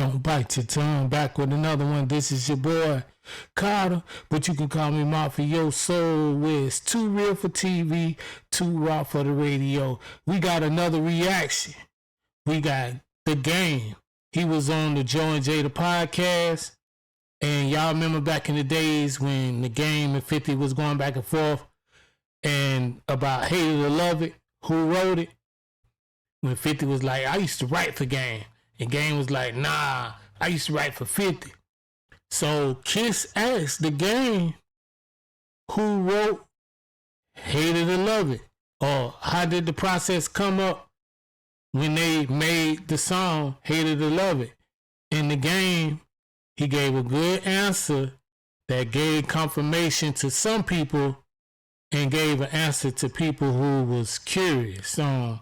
Don't bite your tongue. Back with another one. This is your boy Carter, but you can call me Mafioso Wiz. Too real for TV, too raw for the radio. We got another reaction. We got The Game. He was on the Joe and Jada podcast. And y'all remember back in the days when The Game and 50 was going back and forth and about Hate It or Love It, who wrote it? When 50 was like, I used to write for Game. And Game was like, nah, I used to write for 50. So Kiss asked The Game who wrote Hate It or Love It, or how did the process come up when they made the song Hate It or Love It. In The Game, he gave a good answer that gave confirmation to some people and gave an answer to people who was curious on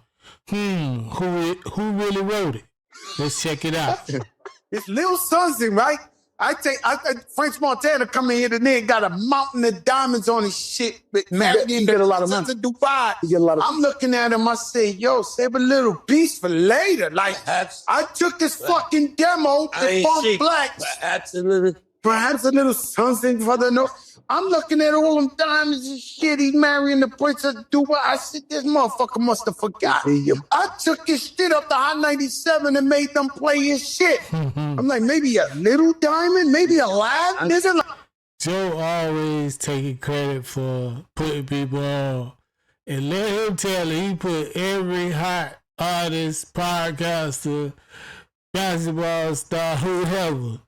who really wrote it. Let's check it out. It's Lil Sonzy, right? I French Montana come in here today and got a mountain of diamonds on his shit. Man, he get a lot of money. Dubai. He get a lot of I'm looking at him, I say, yo, save a little piece for later. Like, I took this fucking demo to Funk Black. Perhaps a little something for the no. I'm looking at all them diamonds and shit. He's marrying the Prince of Dubai. I said, this motherfucker must have forgot. I took his shit up to Hot 97 and made them play his shit. I'm like, maybe a little diamond, maybe a live nigga. Joe always taking credit for putting people on. And let him tell it, he put every hot artist, podcaster, basketball star, whoever.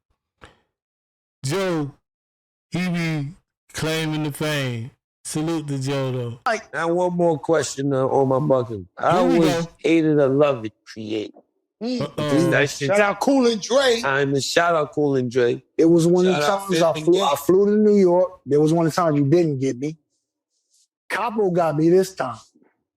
Joe, he be claiming the fame. Salute to Joe, though. Now, one more question on my bucket. How was Hate It or Love It created? Shout out Cool and Dre. Shout out Cool and Dre. It was one of the times I flew to New York. There was one of the times you didn't get me. Capo got me this time.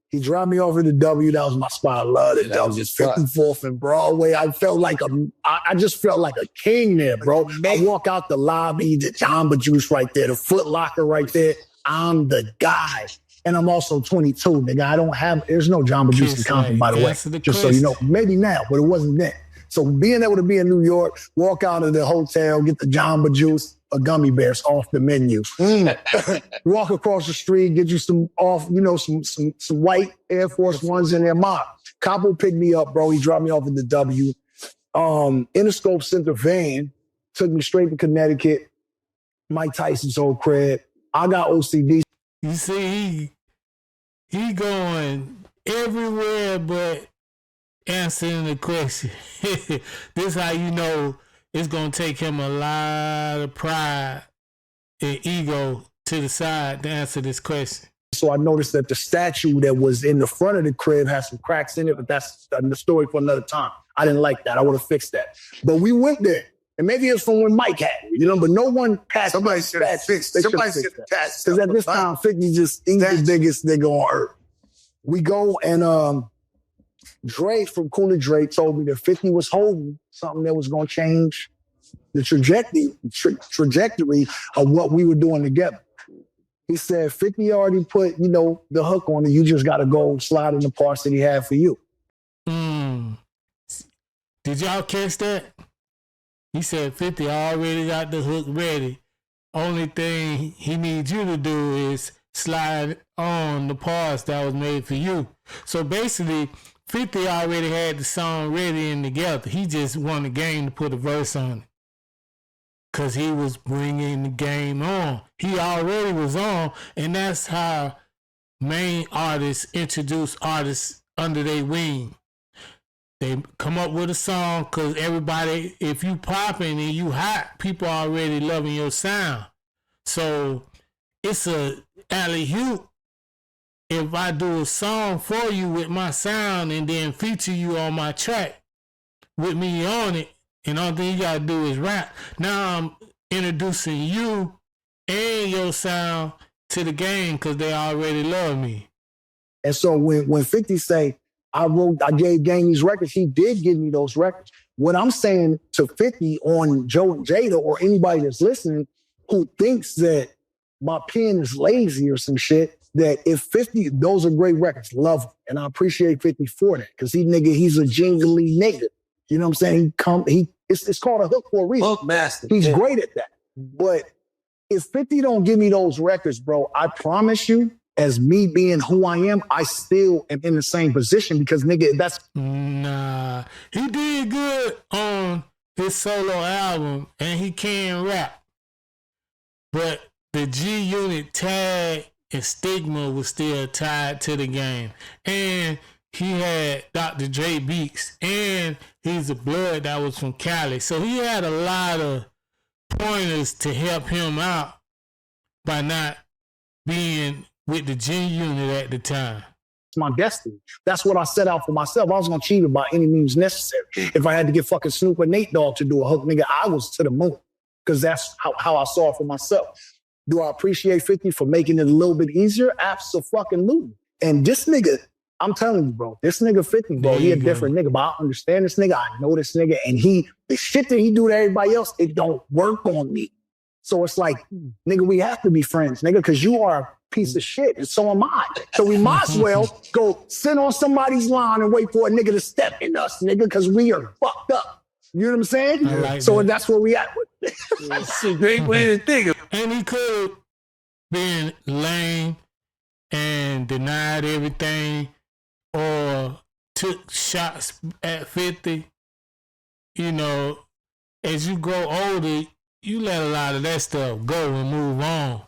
He dropped me off at the W. That was my spot. I loved it. That was just 54th and Broadway. I just felt like a king there, bro. I walk out the lobby, the Jamba Juice right there, the Foot Locker right there. I'm the guy. And I'm also 22, nigga. There's no Jamba Juice in Compton, by the way. Just so you know. Maybe now, but it wasn't then. So being able to be in New York, walk out of the hotel, get the Jamba Juice, or gummy bears off the menu. Walk across the street, get you some white Air Force Ones in their mob. Capo picked me up, bro. He dropped me off at the W. Interscope sent the van, took me straight to Connecticut, Mike Tyson's old crib. I got OCD. You see, he going everywhere but answering the question. This how you know it's going to take him a lot of pride and ego to the side to answer this question. So I noticed that the statue that was in the front of the crib has some cracks in it, but that's the story for another time. I didn't like that. I would have fixed that. But we went there. And maybe it's from when Mike had it, but no one passed. Somebody should have fixed it. Somebody should have passed it. Because at this time, 50 just he's the biggest nigga on earth. We go and Dre from Cool and Dre told me that 50 was holding something that was going to change the trajectory of what we were doing together. He said, 50 already put, the hook on it. You just got to go slide in the parts that he had for you. Did y'all catch that? He said 50 already got the hook ready. Only thing he needs you to do is slide on the parts that was made for you. So basically, 50 already had the song ready and together. He just wanted the Game to put a verse on it. Because he was bringing the Game on. He already was on, and that's how main artists introduce artists under their wing. They come up with a song because everybody, if you popping and you hot, people already loving your sound. So it's a alley-oop. If I do a song for you with my sound and then feature you on my track with me on it, and all thing you gotta do is rap. Now I'm introducing you and your sound to the Game because they already love me. And so when 50 say, I gave Game these records, he did give me those records. What I'm saying to 50 on Joe and Jada or anybody that's listening who thinks that my pen is lazy or some shit, that if 50, those are great records, love them. And I appreciate 50 for that because he's a jingly nigga. You know what I'm saying? He It's called a hook for a reason. Hook master. He's great at that. But if 50 don't give me those records, bro, I promise you, as me being who I am, I still am in the same position because, nigga, that's... Nah, he did good on his solo album, and he can rap. But the G-Unit tag and stigma was still tied to the game. And he had Dr. Dre beats, and he's a blood that was from Cali. So he had a lot of pointers to help him out by not being with the G-Unit at the time. It's my destiny. That's what I set out for myself. I was going to achieve it by any means necessary. If I had to get fucking Snoop or Nate Dogg to do a hook, nigga, I was to the moon because that's how I saw it for myself. Do I appreciate 50 for making it a little bit easier? Absolutely. And this nigga, I'm telling you, bro, this nigga 50, bro, he a different nigga, but I understand this nigga. I know this nigga, and the shit that he do to everybody else, it don't work on me. So it's like, nigga, we have to be friends, nigga, because you are a piece of shit, and so am I. So we might as well go sit on somebody's line and wait for a nigga to step in us, nigga, because we are fucked up. You know what I'm saying? Like so that. That's where we at with it. It's a great way to think of it. And he could have been lame and denied everything or took shots at 50. You know, as you grow older, you let a lot of that stuff go and move on.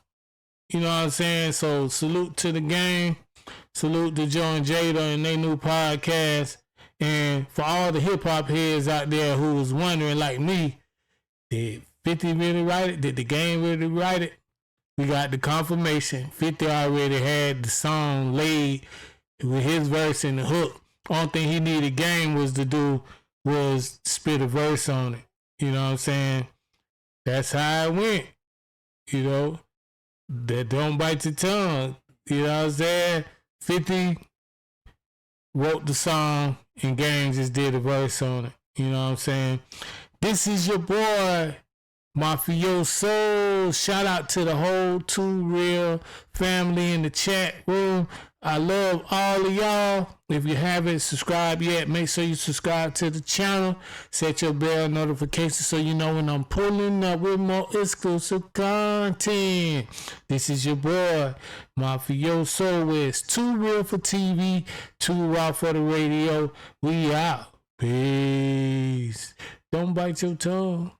You know what I'm saying? So salute to the game. Salute to Joe and Jada and their new podcast. And for all the hip-hop heads out there who was wondering, like me, did 50 really write it? Did the game really write it? We got the confirmation. 50 already had the song laid with his verse and the hook. Only thing he needed Game was to do was spit a verse on it. You know what I'm saying? That's how it went. You know, that don't bite your tongue. You know what I'm saying? 50 wrote the song and Game just did a verse on it. You know what I'm saying? This is your boy, Mafioso. Shout out to the whole Too Real family in the chat room. I love all of y'all. If you haven't subscribed yet, make sure you subscribe to the channel. Set your bell notifications so you know when I'm pulling up with more exclusive content. This is your boy, Mafioso. It's Too Real for TV, Too Raw for the radio. We out. Peace. Don't bite your tongue.